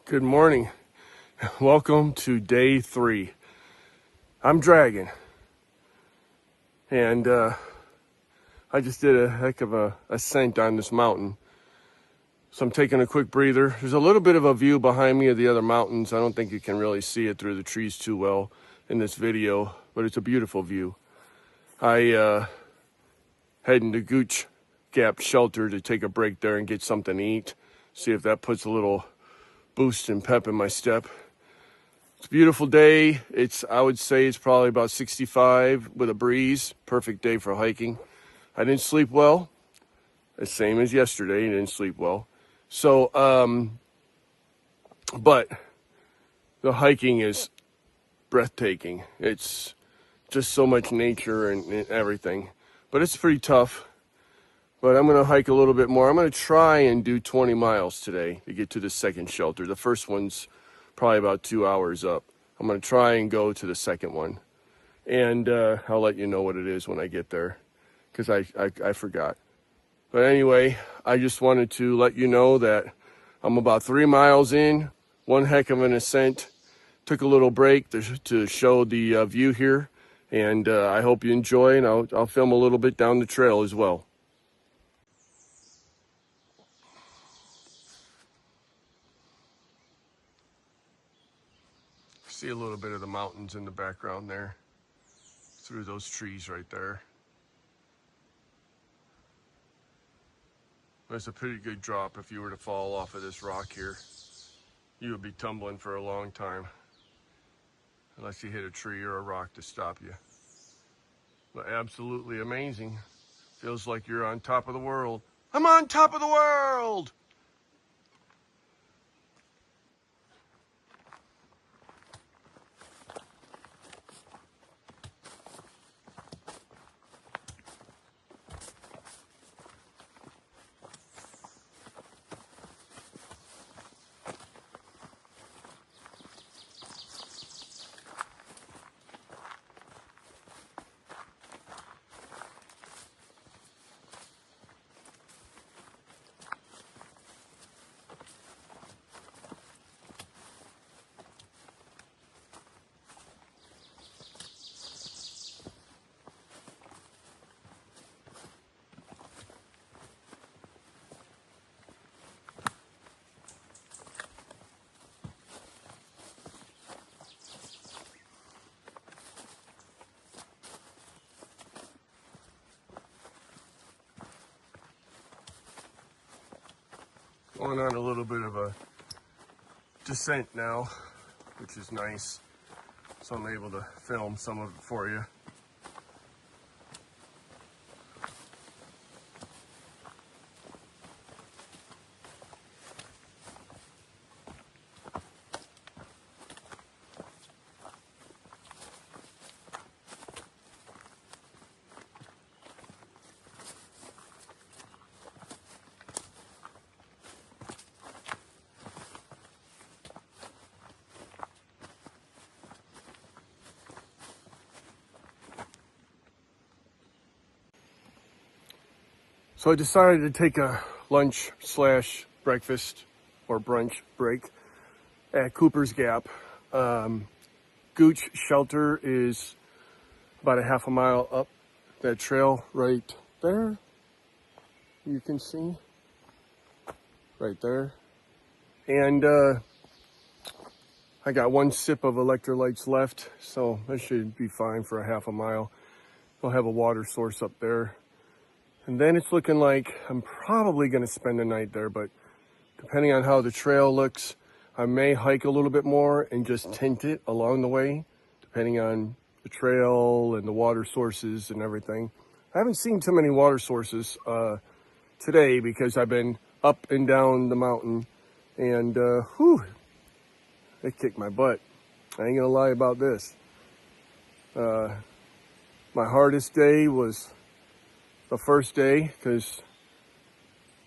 Good morning. Welcome to day 3. I'm dragging. And I just did a heck of a ascent on this mountain. So I'm taking a quick breather. There's a little bit of a view behind me of the other mountains. I don't think you can really see it through the trees too well in this video, but it's a beautiful view. I heading to Gooch Gap Shelter to take a break there and get something to eat. See if that puts a little boost and pep in my step. It's a beautiful day. I would say it's probably about 65 with a breeze. Perfect day for hiking. I didn't sleep well. The same as yesterday. I didn't sleep well. So, but the hiking is breathtaking. It's just so much nature and everything. But it's pretty tough. But I'm going to hike a little bit more. I'm going to try and do 20 miles today to get to the second shelter. The first one's probably about 2 hours up. I'm going to try and go to the second one. And I'll let you know what it is when I get there, because I forgot. But anyway, I just wanted to let you know that I'm about 3 miles in, one heck of an ascent. Took a little break to show the view here. And I hope you enjoy, and I'll film a little bit down the trail as well. See a little bit of the mountains in the background there, through those trees right there. It's a pretty good drop. If you were to fall off of this rock here, you would be tumbling for a long time, unless you hit a tree or a rock to stop you. But absolutely amazing. Feels like you're on top of the world. I'm on top of the world! Going on a little bit of a descent now, which is nice. So I'm able to film some of it for you. So I decided to take a lunch / breakfast or brunch break at Cooper's Gap. Gooch Shelter is about a half a mile up that trail right there. You can see right there. And I got one sip of electrolytes left, so that should be fine for a half a mile. We'll have a water source up there. And then it's looking like I'm probably going to spend the night there, but depending on how the trail looks, I may hike a little bit more and just tint it along the way, depending on the trail and the water sources and everything. I haven't seen too many water sources today because I've been up and down the mountain, and it kicked my butt. I ain't gonna lie about this. My hardest day was the first day, because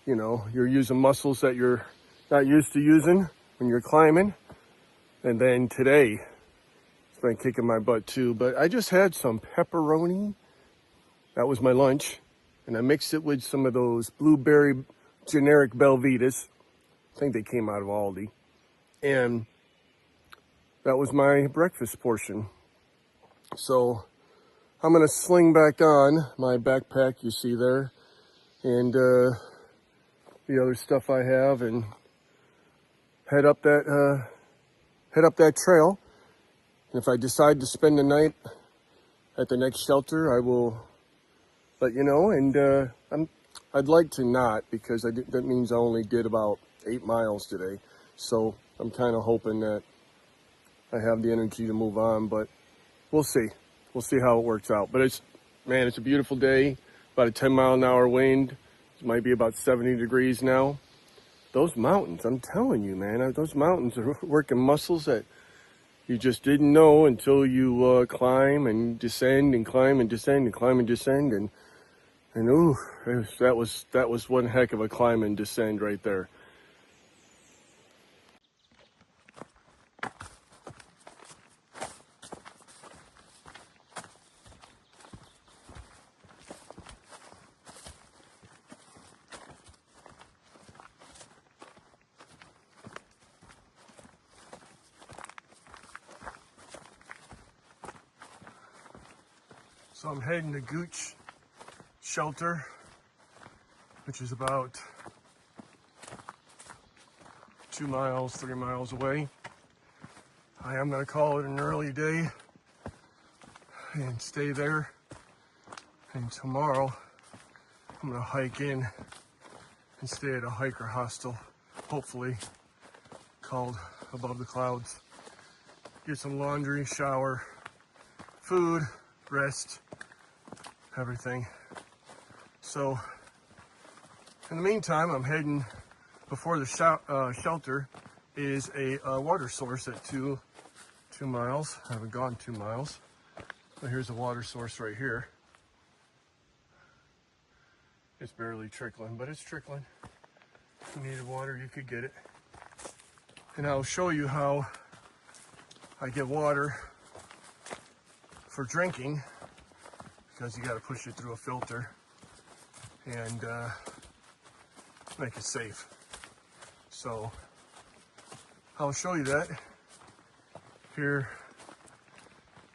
you know, you're using muscles that you're not used to using when you're climbing. And then today, it's been kicking my butt too. But I just had some pepperoni. That was my lunch. And I mixed it with some of those blueberry generic Belvitas. I think they came out of Aldi. And that was my breakfast portion. So I'm gonna sling back on my backpack you see there, and the other stuff I have, and head up that trail. And if I decide to spend the night at the next shelter, I will let you know. And I'd like to not, because that means I only did about 8 miles today. So I'm kind of hoping that I have the energy to move on, but we'll see. We'll see how it works out. But it's a beautiful day. About a 10-mile-an-hour wind. It might be about 70 degrees now. Those mountains, I'm telling you, man, those mountains are working muscles that you just didn't know until you climb and descend and climb and descend and climb and descend. And ooh, that was one heck of a climb and descend right there. So I'm heading to Gooch Shelter, which is about 2 miles, 3 miles away. I am going to call it an early day and stay there. And tomorrow I'm going to hike in and stay at a hiker hostel, hopefully, called Above the Clouds. Get some laundry, shower, food, rest, everything. So in the meantime, I'm heading, before the shelter is a water source at 2 miles. I haven't gone 2 miles, but here's a water source right here. It's barely trickling, but it's trickling. If you needed water, you could get it. And I'll show you how I get water for drinking, because you got to push it through a filter and make it safe. So I'll show you that here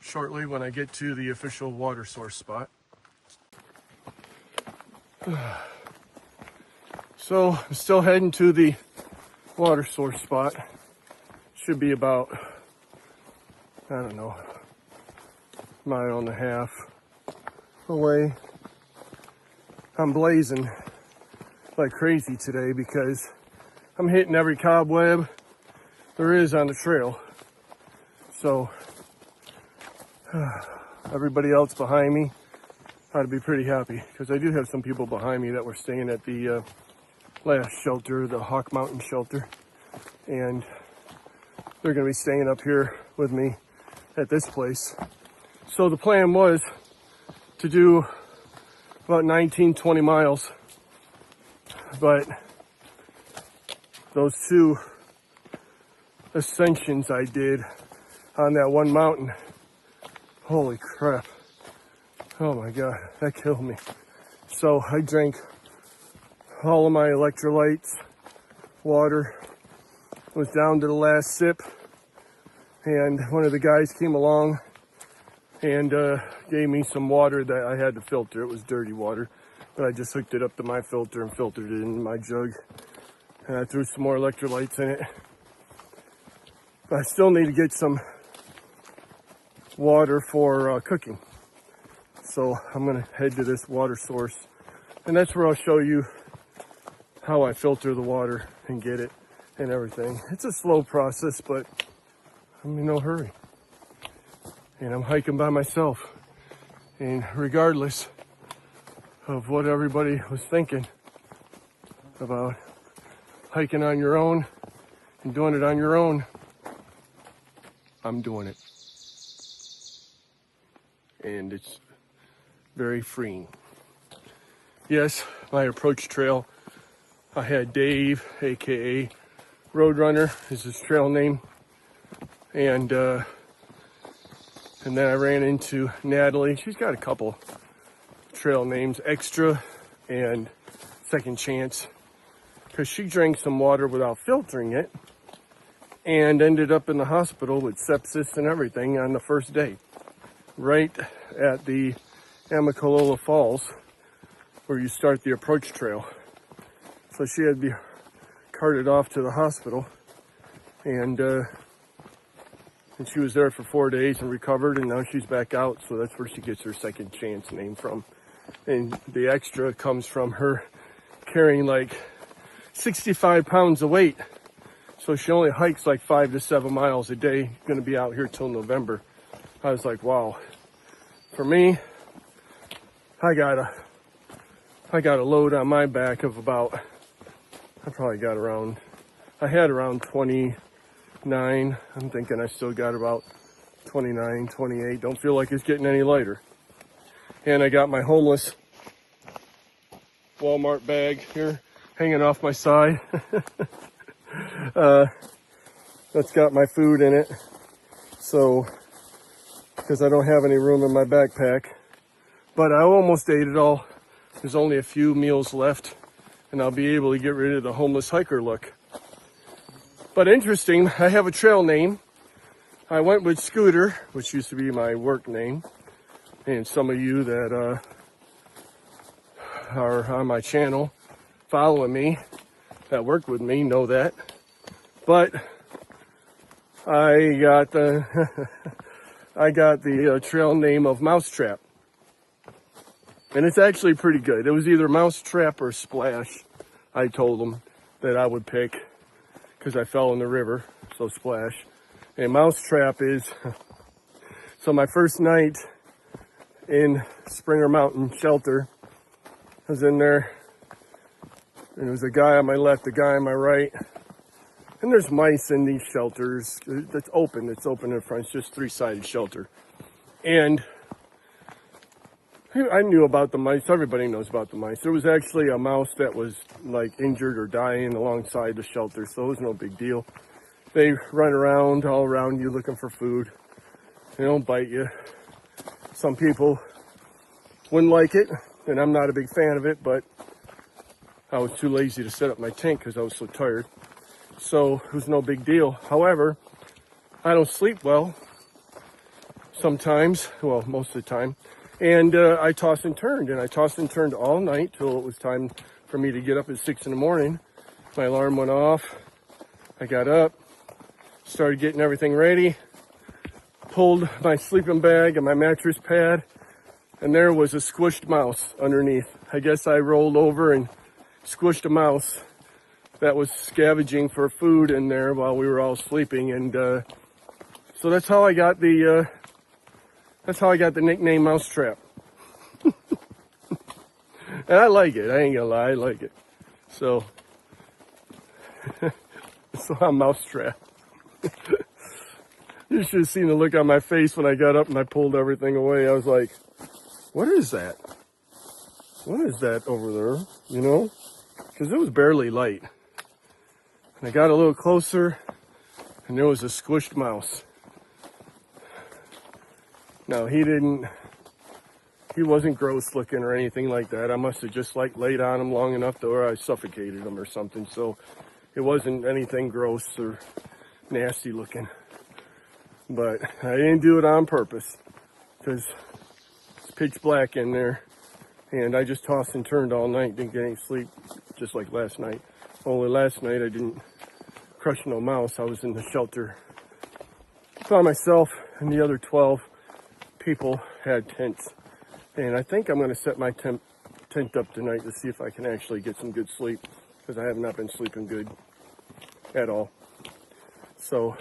shortly when I get to the official water source spot. So I'm still heading to the water source spot. Should be about, I don't know, 1.5 miles away. I'm blazing like crazy today because I'm hitting every cobweb there is on the trail. So everybody else behind me ought to be pretty happy, because I do have some people behind me that were staying at the last shelter, the Hawk Mountain shelter, and they're going to be staying up here with me at this place. So the plan was to do about 19-20 miles, but those 2 ascensions I did on that one mountain, holy crap, oh my god, that killed me. So I drank all of my electrolytes, water, was down to the last sip, and one of the guys came along and gave me some water that I had to filter. It was dirty water, but I just hooked it up to my filter and filtered it in my jug, and I threw some more electrolytes in it. But I still need to get some water for cooking, so I'm gonna head to this water source, and that's where I'll show you how I filter the water and get it and everything. It's a slow process, but I'm in no hurry. And I'm hiking by myself. And regardless of what everybody was thinking about hiking on your own and doing it on your own, I'm doing it. And it's very freeing. Yes, my approach trail, I had Dave, aka Roadrunner, is his trail name, and then I ran into Natalie. She's got a couple trail names, Extra and Second Chance, because she drank some water without filtering it, and ended up in the hospital with sepsis and everything on the first day, right at the Amicalola Falls, where you start the approach trail. So she had to be carted off to the hospital, and she was there for 4 days and recovered, and now she's back out. So that's where she gets her second chance name from. And the extra comes from her carrying like 65 pounds of weight. So she only hikes like 5 to 7 miles a day, gonna be out here till November. I was like, wow. For me, I got a load on my back of about, I had around 29. I'm thinking I still got about 29, 28. Don't feel like it's getting any lighter. And I got my homeless Walmart bag here hanging off my side. That's got my food in it. So, because I don't have any room in my backpack. But I almost ate it all. There's only a few meals left, and I'll be able to get rid of the homeless hiker look. But interesting, I have a trail name. I went with Scooter, which used to be my work name. And some of you that are on my channel following me, that work with me, know that. But I got the trail name of Mousetrap. And it's actually pretty good. It was either Mousetrap or Splash. I told them that I would pick because I fell in the river, so Splash. And Mousetrap is, so my first night in Springer Mountain Shelter, I was in there, and there was a guy on my left, a guy on my right, and there's mice in these shelters. It's open in front, it's just 3-sided shelter. And I knew about the mice, everybody knows about the mice. There was actually a mouse that was like injured or dying alongside the shelter, so it was no big deal. They run around, all around you looking for food. They don't bite you. Some people wouldn't like it, and I'm not a big fan of it, but I was too lazy to set up my tent because I was so tired. So it was no big deal. However, I don't sleep well sometimes, well, most of the time. And I tossed and turned all night till it was time for me to get up at 6 in the morning. My alarm went off. I got up, started getting everything ready, pulled my sleeping bag and my mattress pad, and there was a squished mouse underneath. I guess I rolled over and squished a mouse that was scavenging for food in there while we were all sleeping. And so that's how I got the nickname Mousetrap. And I like it. I ain't gonna lie, I like it. So I'm Mousetrap. You should have seen the look on my face when I got up and I pulled everything away. I was like, what is that? What is that over there? You know? Because it was barely light. And I got a little closer and there was a squished mouse. Now he wasn't gross looking or anything like that. I must have just like laid on him long enough to where I suffocated him or something. So it wasn't anything gross or nasty looking. But I didn't do it on purpose because it's pitch black in there. And I just tossed and turned all night, didn't get any sleep, just like last night. Only last night I didn't crush no mouse. I was in the shelter by myself, and the other 12 people had tents. And I think I'm going to set my tent up tonight to see if I can actually get some good sleep, because I have not been sleeping good at all. So,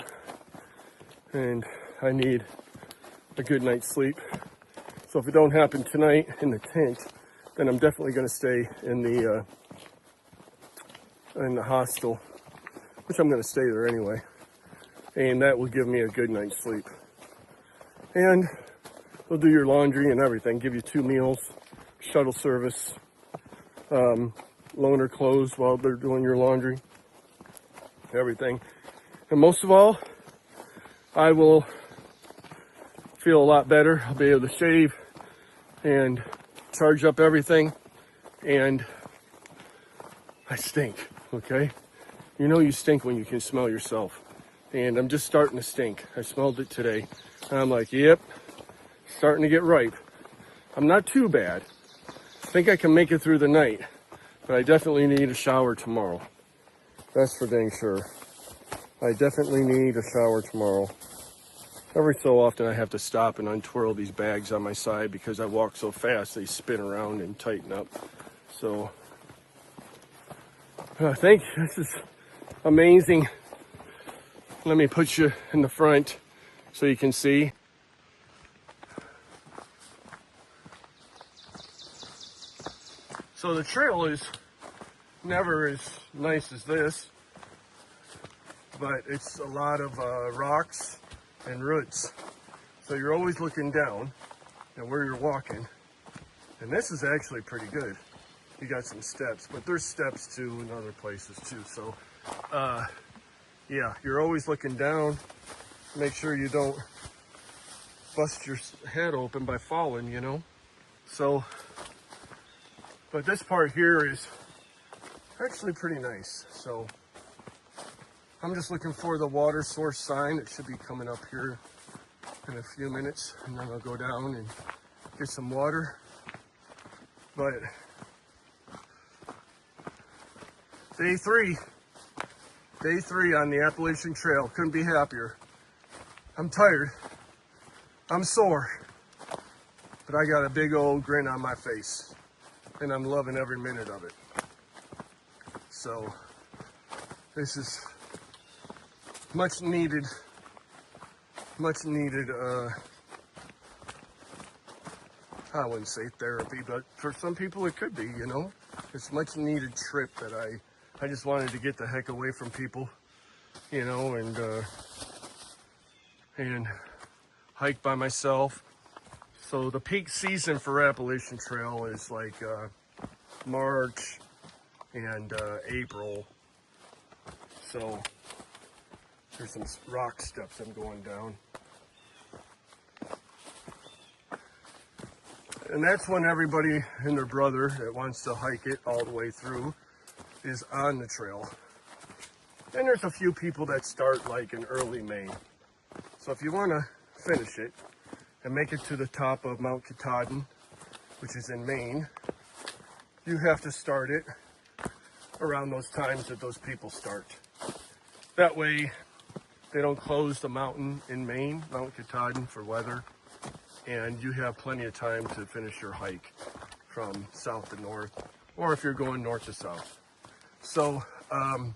and I need a good night's sleep. So if it don't happen tonight in the tent, then I'm definitely going to stay in the hostel, which I'm going to stay there anyway. And that will give me a good night's sleep. And they'll do your laundry and everything, give you 2 meals, shuttle service, loaner clothes while they're doing your laundry, everything. And most of all, I will feel a lot better. I'll be able to shave and charge up everything. And I stink, okay? You know you stink when you can smell yourself. and I'm just starting to stink. I smelled it today, and I'm like, yep, starting to get ripe. I'm not too bad. I think I can make it through the night, but I definitely need a shower tomorrow. That's for dang sure. I definitely need a shower tomorrow. Every so often I have to stop and untwirl these bags on my side because I walk so fast they spin around and tighten up. So I think this is amazing. Let me put you in the front so you can see. So the trail is never as nice as this, but it's a lot of rocks and roots. So you're always looking down at where you're walking. And this is actually pretty good. You got some steps, but there's steps too in other places too. So yeah, you're always looking down. Make sure you don't bust your head open by falling, you know. So, but this part here is actually pretty nice. So I'm just looking for the water source sign. It should be coming up here in a few minutes, and then I'll go down and get some water. But day three on the Appalachian Trail. Couldn't be happier. I'm tired, I'm sore, but I got a big old grin on my face, and I'm loving every minute of it. So this is much needed, I wouldn't say therapy, but for some people it could be, you know. It's much needed trip that I just wanted to get the heck away from people, you know, and hike by myself. So the peak season for Appalachian Trail is like March and April. So there's some rock steps I'm going down. And that's when everybody and their brother that wants to hike it all the way through is on the trail. And there's a few people that start like in early May. So if you want to finish it and make it to the top of Mount Katahdin, which is in Maine, you have to start it around those times that those people start. That way they don't close the mountain in Maine, Mount Katahdin, for weather, and you have plenty of time to finish your hike from south to north, or if you're going north to south. So I'm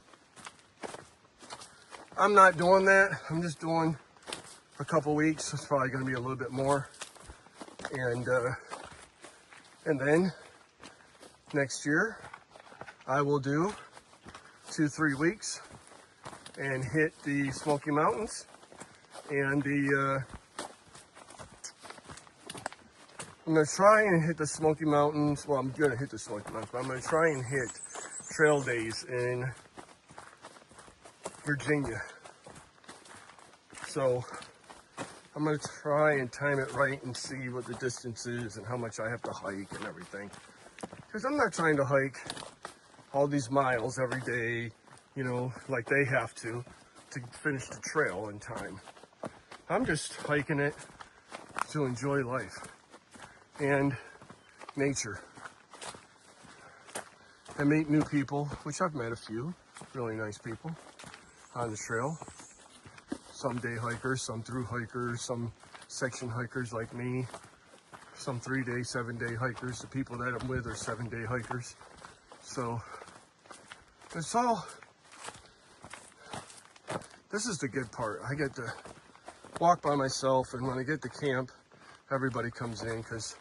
not doing that. I'm just doing a couple weeks. It's probably going to be a little bit more, and then next year I will do 2-3 weeks and hit the Smoky Mountains and I'm going to try and hit the Smoky Mountains. Well, I'm going to hit the Smoky Mountains, but I'm going to try and hit trail days in Virginia. So I'm going to try and time it right and see what the distance is and how much I have to hike and everything. Because I'm not trying to hike all these miles every day, you know, like they have to finish the trail in time. I'm just hiking it to enjoy life and nature and meet new people, which I've met a few really nice people on the trail. Some day hikers, some through hikers, some section hikers like me, some 3-day, 7-day hikers. The people that I'm with are 7-day hikers. So it's all, this is the good part. I get to walk by myself, and when I get to camp, everybody comes in because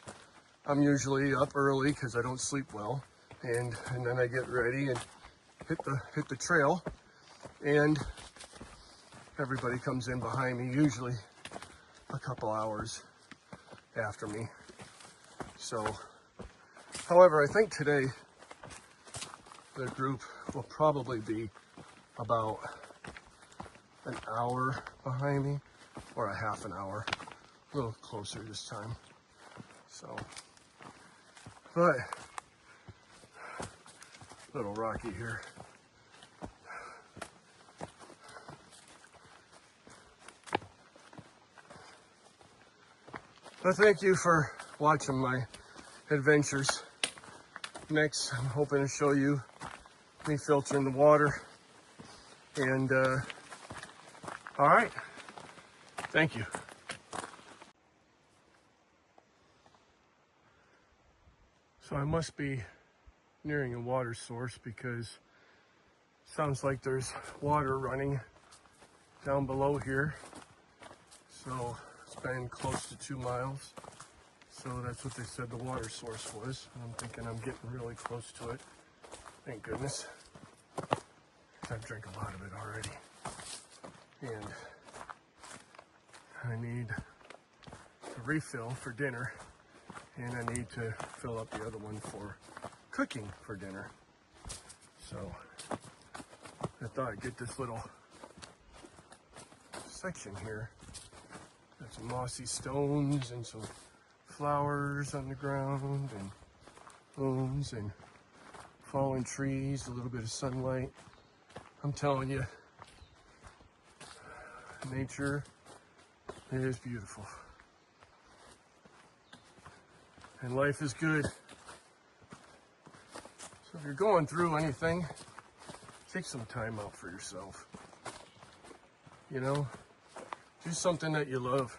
I'm usually up early because I don't sleep well, and then I get ready and hit the trail, and everybody comes in behind me, usually a couple hours after me. So, however, I think today the group will probably be about an hour behind me, or a half an hour, a little closer this time. So, but a little rocky here. Well, thank you for watching my adventures. Next, I'm hoping to show you me filtering the water. And, all right. Thank you. So I must be nearing a water source because it sounds like there's water running down below here. So it's been close to 2 miles. So that's what they said the water source was. I'm thinking I'm getting really close to it. Thank goodness. I've drank a lot of it already. And I need a refill for dinner. And I need to fill up the other one for cooking for dinner. So I thought I'd get this little section here. There's some mossy stones and some flowers on the ground and blooms and fallen trees, a little bit of sunlight. I'm telling you, nature is beautiful. And life is good. So if you're going through anything, take some time out for yourself. You know, do something that you love.